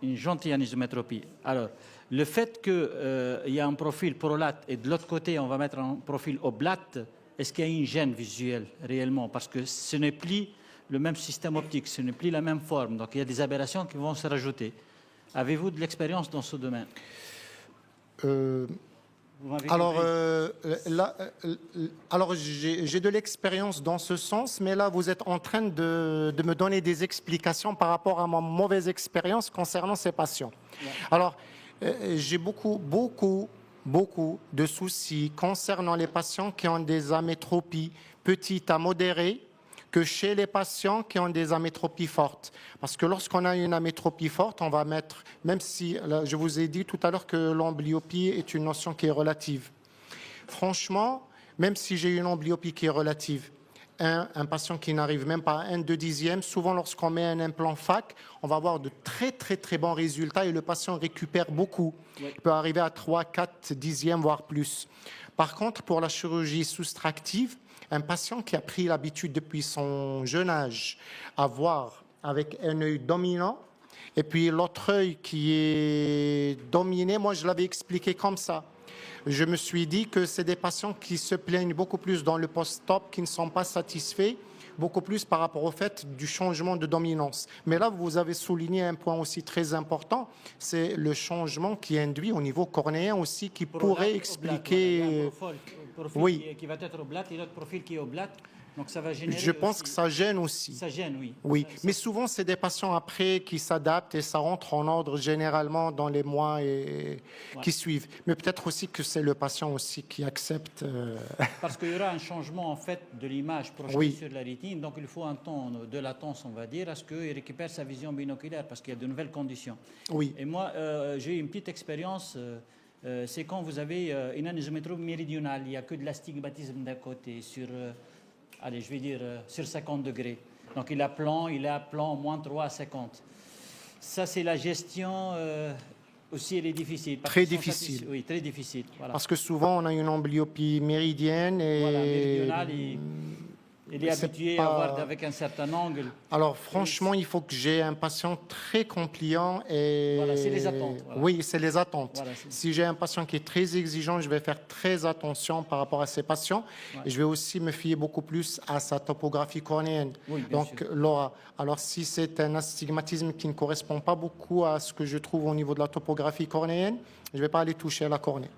une gentille anisométropie. Alors, le fait qu'il y a un profil prolate et de l'autre côté, on va mettre un profil oblate, est-ce qu'il y a une gêne visuelle réellement? Parce que ce n'est plus le même système optique, ce n'est plus la même forme. Donc, il y a des aberrations qui vont se rajouter. Avez-vous de l'expérience dans ce domaine? Alors, j'ai de l'expérience dans ce sens, mais là, vous êtes en train de me donner des explications par rapport à ma mauvaise expérience concernant ces patients. Ouais. Alors, j'ai beaucoup de soucis concernant les patients qui ont des amétropies petites à modérées, que chez les patients qui ont des amétropies fortes. Parce que lorsqu'on a une amétropie forte, on va mettre, même si, là, je vous ai dit tout à l'heure que l'amblyopie est une notion qui est relative. Franchement, même si j'ai une amblyopie qui est relative, un patient qui n'arrive même pas à 1/2, souvent lorsqu'on met un implant FAC, on va avoir de très bons résultats et le patient récupère beaucoup. Oui. Il peut arriver à 3/4 voire plus. Par contre, pour la chirurgie soustractive, un patient qui a pris l'habitude depuis son jeune âge à voir avec un œil dominant et puis l'autre œil qui est dominé, moi je l'avais expliqué comme ça. Je me suis dit que c'est des patients qui se plaignent beaucoup plus dans le post-op, qui ne sont pas satisfaits, beaucoup plus par rapport au fait du changement de dominance. Mais là, vous avez souligné un point aussi très important, c'est le changement qui induit au niveau cornéen aussi, qui pourrait expliquer... Profil qui va être oblate et l'autre profil qui est oblate. Donc ça va générer. Je pense que ça gêne aussi. Ça gêne, oui. Oui, mais souvent c'est des patients après qui s'adaptent et ça rentre en ordre généralement dans les mois qui suivent. Mais peut-être aussi que c'est le patient aussi qui accepte. Parce qu'il y aura un changement en fait de l'image projetée sur la rétine, donc il faut un temps de latence, on va dire, à ce qu'il récupère sa vision binoculaire parce qu'il y a de nouvelles conditions. Oui. Et moi, j'ai eu une petite expérience. C'est quand vous avez une anisométropie méridionale, il n'y a que de l'astigmatisme d'un côté, sur, allez, je vais dire, sur 50 degrés. Donc il a plan -3 à 50. Ça, c'est la gestion, aussi, elle est difficile. Très difficile. Oui, très difficile. Voilà. Parce que souvent, on a une amblyopie méridienne et... Voilà, méridionale il est habitué à voir avec un certain angle. Alors franchement, il faut que j'ai un patient très compliant et... Voilà, c'est les attentes. Voilà. Oui, c'est les attentes. Voilà, si j'ai un patient qui est très exigeant, je vais faire très attention par rapport à ces patients. Ouais. Et je vais aussi me fier beaucoup plus à sa topographie cornéenne. Oui, donc, Laura, alors si c'est un astigmatisme qui ne correspond pas beaucoup à ce que je trouve au niveau de la topographie cornéenne, je ne vais pas aller toucher à la cornée.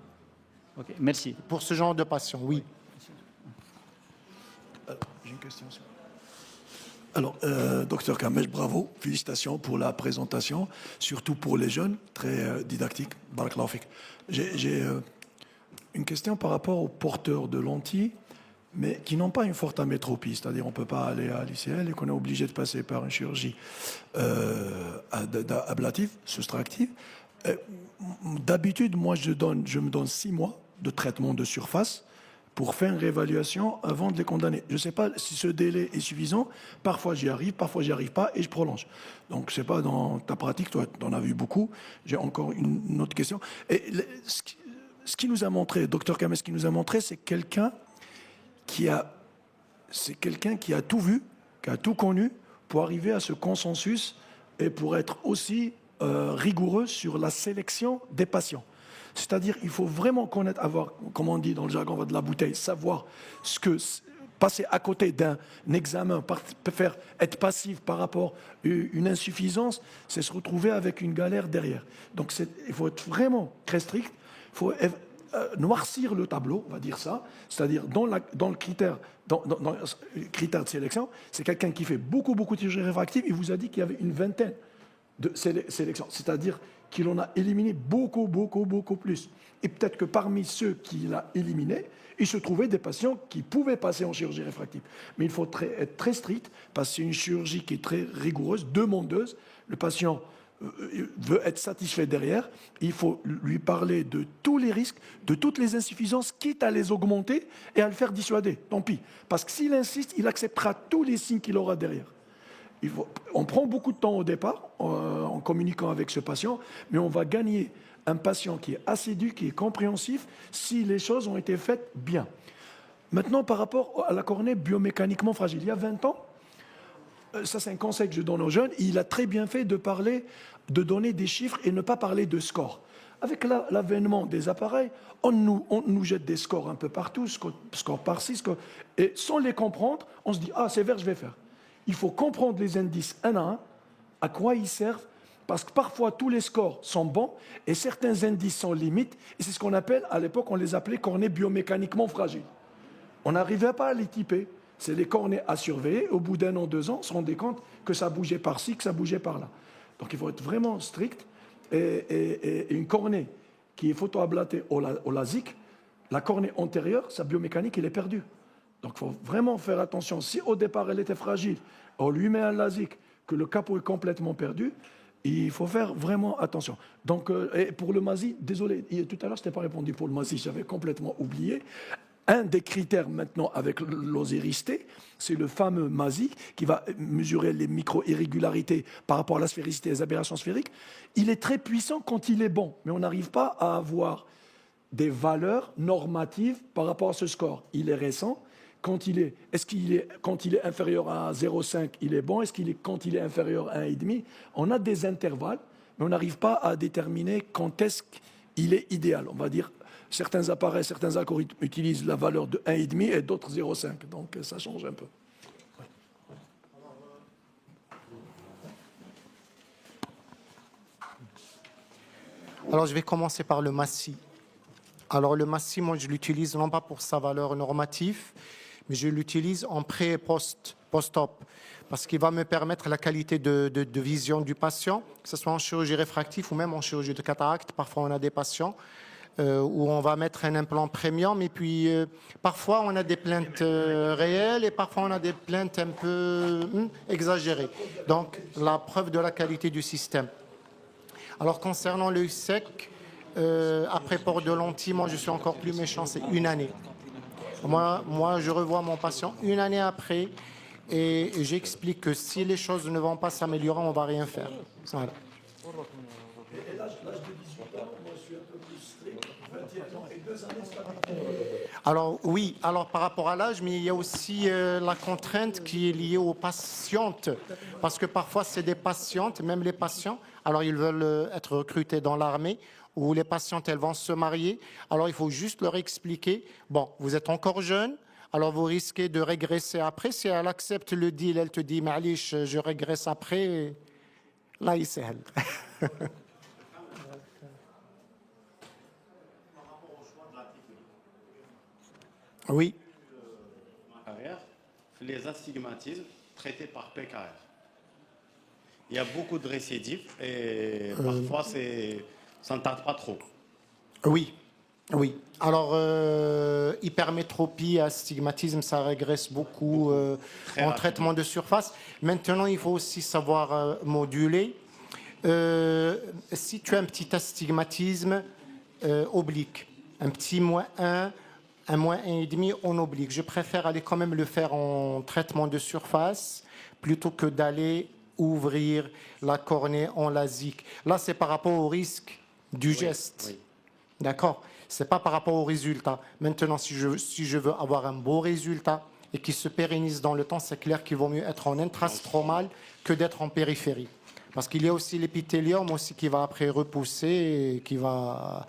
Ok, merci. Pour ce genre de patient, oui. J'ai une question. Alors, docteur Kamesh, bravo, félicitations pour la présentation, surtout pour les jeunes, très didactique. Barakallahu fik. J'ai une question par rapport aux porteurs de lentilles, mais qui n'ont pas une forte amétropie, c'est-à-dire on ne peut pas aller à l'ICL et qu'on est obligé de passer par une chirurgie ablative, soustractive. D'habitude, moi, je me donne 6 mois de traitement de surface pour faire une réévaluation avant de les condamner. Je ne sais pas si ce délai est suffisant. Parfois, j'y arrive, parfois, j'y arrive pas et je prolonge. Donc, je ne sais pas, dans ta pratique, toi, tu en as vu beaucoup. J'ai encore une autre question. Et ce qui nous a montré, docteur Kamesh, ce qui nous a montré, c'est quelqu'un qui a tout vu, qui a tout connu pour arriver à ce consensus et pour être aussi rigoureux sur la sélection des patients. C'est-à-dire, il faut vraiment connaître, avoir, comme on dit dans le jargon de la bouteille, savoir ce que passer à côté d'un examen, faire être passif par rapport à une insuffisance, c'est se retrouver avec une galère derrière. Donc, il faut être vraiment très strict. Il faut noircir le tableau, on va dire ça. C'est-à-dire, dans le critère, dans le critère de sélection, c'est quelqu'un qui fait beaucoup de chirurgie réfractive. Il vous a dit qu'il y avait une vingtaine de sélections. C'est-à-dire qu'il en a éliminé beaucoup plus. Et peut-être que parmi ceux qu'il a éliminés, il se trouvait des patients qui pouvaient passer en chirurgie réfractive. Mais il faut être très strict, parce que c'est une chirurgie qui est très rigoureuse, demandeuse. Le patient veut être satisfait derrière. Il faut lui parler de tous les risques, de toutes les insuffisances, quitte à les augmenter et à le faire dissuader. Tant pis. Parce que s'il insiste, il acceptera tous les signes qu'il aura derrière. On prend beaucoup de temps au départ en communiquant avec ce patient, mais on va gagner un patient qui est assidu, qui est compréhensif, si les choses ont été faites bien. Maintenant, par rapport à la cornée biomécaniquement fragile, il y a 20 ans, ça c'est un conseil que je donne aux jeunes, il a très bien fait de donner des chiffres et ne pas parler de scores. Avec l'avènement des appareils, on nous jette des scores un peu partout, score par-ci, et sans les comprendre, on se dit « Ah, c'est vert, je vais faire ». Il faut comprendre les indices un à un, à quoi ils servent, parce que parfois tous les scores sont bons et certains indices sont limites, et c'est ce qu'on appelle, à l'époque, on les appelait cornées biomécaniquement fragiles. On n'arrivait pas à les typer. C'est les cornées à surveiller. Au bout d'1 an, 2 ans, on se rendait compte que ça bougeait par-ci, que ça bougeait par-là. Donc il faut être vraiment strict. Et une cornée qui est photoablatée au LASIK, la cornée antérieure, sa biomécanique, elle est perdue. Donc il faut vraiment faire attention. Si au départ elle était fragile, on lui met un LASIK, que le capot est complètement perdu, il faut faire vraiment attention. Donc, et pour le MASI, désolé, tout à l'heure je n'ai pas répondu pour le MASI, j'avais complètement oublié. Un des critères maintenant avec l'osiristé, c'est le fameux MASI qui va mesurer les micro-irrégularités par rapport à la sphéricité et les aberrations sphériques. Il est très puissant quand il est bon, mais on n'arrive pas à avoir des valeurs normatives par rapport à ce score. Il est récent. Quand il est inférieur à 0,5, il est bon. Quand il est inférieur à 1,5, on a des intervalles, mais on n'arrive pas à déterminer quand est-ce qu'il est idéal. On va dire, certains appareils, certains algorithmes utilisent la valeur de 1,5 et d'autres 0,5. Donc ça change un peu. Alors je vais commencer par le MASI. Alors le MASI, moi je l'utilise non pas pour sa valeur normative, mais je l'utilise en pré- et post-op, parce qu'il va me permettre la qualité de vision du patient, que ce soit en chirurgie réfractive ou même en chirurgie de cataracte. Parfois, on a des patients où on va mettre un implant premium, et puis parfois, on a des plaintes réelles et parfois, on a des plaintes un peu exagérées. Donc, la preuve de la qualité du système. Alors, concernant l'œil sec, après port de lentilles, moi, je suis encore plus méchant, c'est 1 année. Moi, je revois mon patient 1 année après et j'explique que si les choses ne vont pas s'améliorer, on ne va rien faire. Voilà. Et l'âge de 18 ans, moi je suis un peu plus strict, 21 ans et 2 années. Alors oui, alors par rapport à l'âge, mais il y a aussi la contrainte qui est liée aux patientes, parce que parfois c'est des patientes, même les patients, alors ils veulent être recrutés dans l'armée, où les patientes, elles vont se marier. Alors, il faut juste leur expliquer, bon, vous êtes encore jeune, alors vous risquez de régresser après. Si elle accepte le deal, elle te dit, Ma'lish, je régresse après, là, il s'est. Oui. Les astigmatismes, traités par PKR. Il y a beaucoup de récidives et parfois ça ne tarde pas trop. Oui, oui. Alors, hypermétropie, astigmatisme, ça régresse beaucoup en traitement de surface. Maintenant, il faut aussi savoir moduler. Si tu as un petit astigmatisme oblique, un petit -1, un -1,5 en oblique, je préfère aller quand même le faire en traitement de surface plutôt que d'aller ouvrir la cornée en LASIK. Là, c'est par rapport au risque du geste. Oui. D'accord? Ce n'est pas par rapport au résultat. Maintenant, si je veux avoir un beau résultat et qui se pérennise dans le temps, c'est clair qu'il vaut mieux être en intrastromal que d'être en périphérie. Parce qu'il y a aussi l'épithélium aussi qui va après repousser et qui va...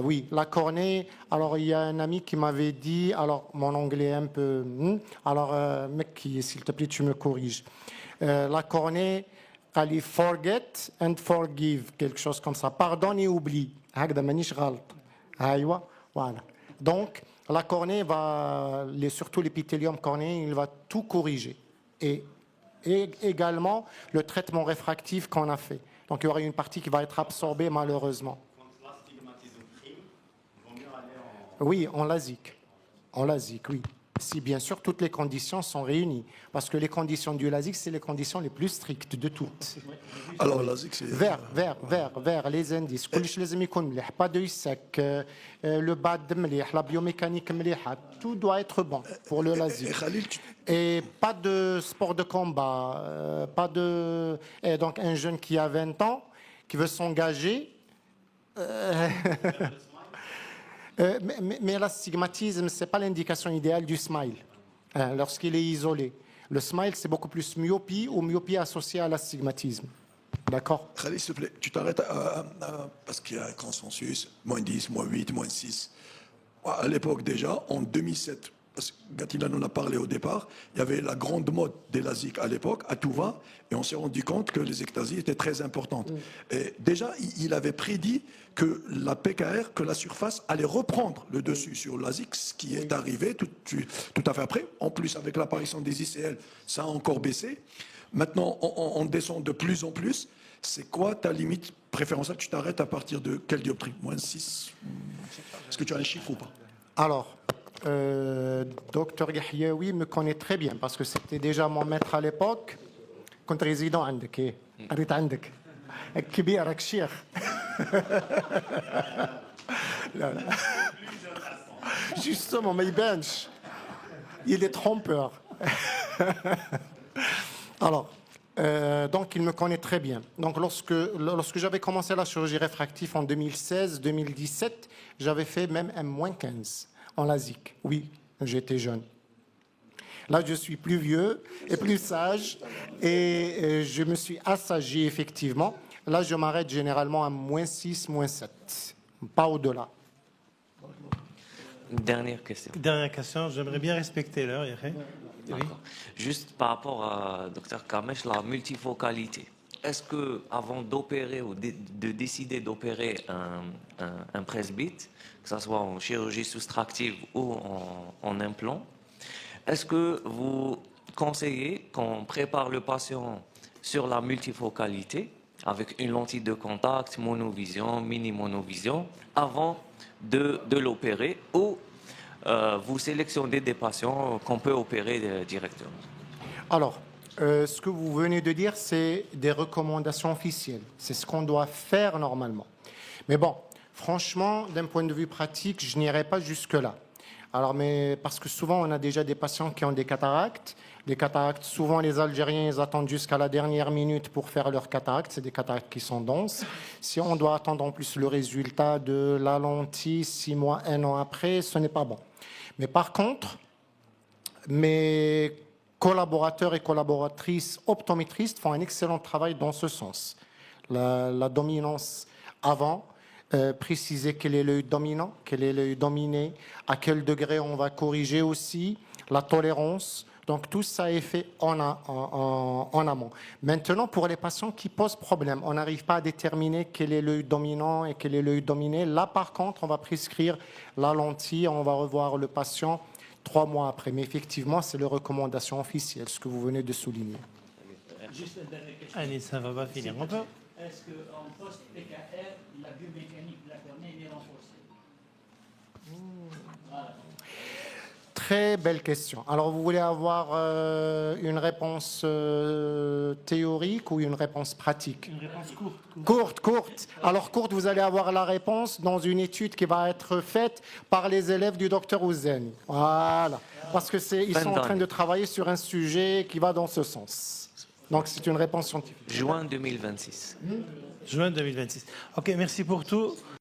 oui, la cornée. Alors, il y a un ami qui m'avait dit, alors mon anglais est un peu... alors, mec, s'il te plaît, tu me corriges. La cornée, elle est forget and forgive, quelque chose comme ça. Pardonne et oublie. Voilà. Donc, la cornée va, surtout l'épithélium cornéen, il va tout corriger. Et également le traitement réfractif qu'on a fait. Donc, il y aura une partie qui va être absorbée malheureusement. Oui, en LASIK. En LASIK, oui. Si bien sûr toutes les conditions sont réunies. Parce que les conditions du LASIK, c'est les conditions les plus strictes de toutes. Alors, LASIK, c'est... Vert, les indices. Pas d'œil sec, le bad mlih, la biomécanique mliha, tout doit être bon pour le LASIK. Et pas de sport de combat, pas de... Et donc un jeune qui a 20 ans, qui veut s'engager... mais l'astigmatisme, ce n'est pas l'indication idéale du smile lorsqu'il est isolé. Le smile, c'est beaucoup plus myopie ou myopie associée à l'astigmatisme. D'accord? Khalid, s'il te plaît, tu t'arrêtes parce qu'il y a un consensus, -10, -8, -6. À l'époque déjà, en 2007, parce que Gatila en a parlé au départ, il y avait la grande mode des LASIK à l'époque, à tout va, et on s'est rendu compte que les ectasies étaient très importantes. Et déjà, il avait prédit que la PKR, que la surface allait reprendre le dessus sur le LASIK, ce qui est arrivé tout à fait après. En plus, avec l'apparition des ICL, ça a encore baissé. Maintenant, on descend de plus en plus. C'est quoi ta limite préférentielle? Tu t'arrêtes à partir de quelle dioptrie? -6? Est-ce que tu as un chiffre ou pas? Alors, Dr Yahyaoui me connaît très bien parce que c'était déjà mon maître à l'époque. كنت résident عندك قريت عندك كبير راك شيخ لا justement ما يبانش il est trompeur. Alors donc il me connaît très bien. Donc lorsque j'avais commencé la chirurgie réfractive en 2016-2017, j'avais fait même un -15 en LASIK. Oui, j'étais jeune. Là, je suis plus vieux et plus sage et je me suis assagi effectivement. Là, je m'arrête généralement à -6, -7, pas au-delà. Dernière question. Dernière question, j'aimerais bien respecter l'heure, Yahya. Oui. Juste par rapport à Dr Kamesh, la multifocalité. Est-ce que, avant d'opérer ou de décider d'opérer un presbyte, que ce soit en chirurgie soustractive ou en implant, est-ce que vous conseillez qu'on prépare le patient sur la multifocalité avec une lentille de contact, monovision, mini-monovision, avant de l'opérer, ou vous sélectionnez des patients qu'on peut opérer directement? Alors, ce que vous venez de dire, c'est des recommandations officielles. C'est ce qu'on doit faire normalement. Mais bon, franchement, d'un point de vue pratique, je n'irai pas jusque-là. Alors, mais parce que souvent, on a déjà des patients qui ont des cataractes. Les cataractes, souvent, les Algériens, ils attendent jusqu'à la dernière minute pour faire leurs cataractes. C'est des cataractes qui sont denses. Si on doit attendre en plus le résultat de la lentille 6 mois, 1 an après, ce n'est pas bon. Mais par contre, mes collaborateurs et collaboratrices optométristes font un excellent travail dans ce sens. La dominance avant, préciser quel est l'œil dominant, quel est l'œil dominé, à quel degré on va corriger aussi, la tolérance. Donc tout ça est fait en amont. Maintenant, pour les patients qui posent problème, on n'arrive pas à déterminer quel est l'œil dominant et quel est l'œil dominé. Là, par contre, on va prescrire la lentille, on va revoir le patient 3 mois après. Mais effectivement, c'est les recommandations officielles, ce que vous venez de souligner. Juste une dernière question. Allez, ça va pas finir. On peut. Est-ce qu'en post-PKR, la biomécanique de la cornée est renforcée? Voilà. Très belle question. Alors, vous voulez avoir une réponse théorique ou une réponse pratique? Une réponse courte. Courte. Alors, courte, vous allez avoir la réponse dans une étude qui va être faite par les élèves du docteur Ouzeni. Voilà. Parce que ils sont en train de travailler sur un sujet qui va dans ce sens. Donc, c'est une réponse scientifique. Juin 2026. Juin 2026. OK, merci pour tout.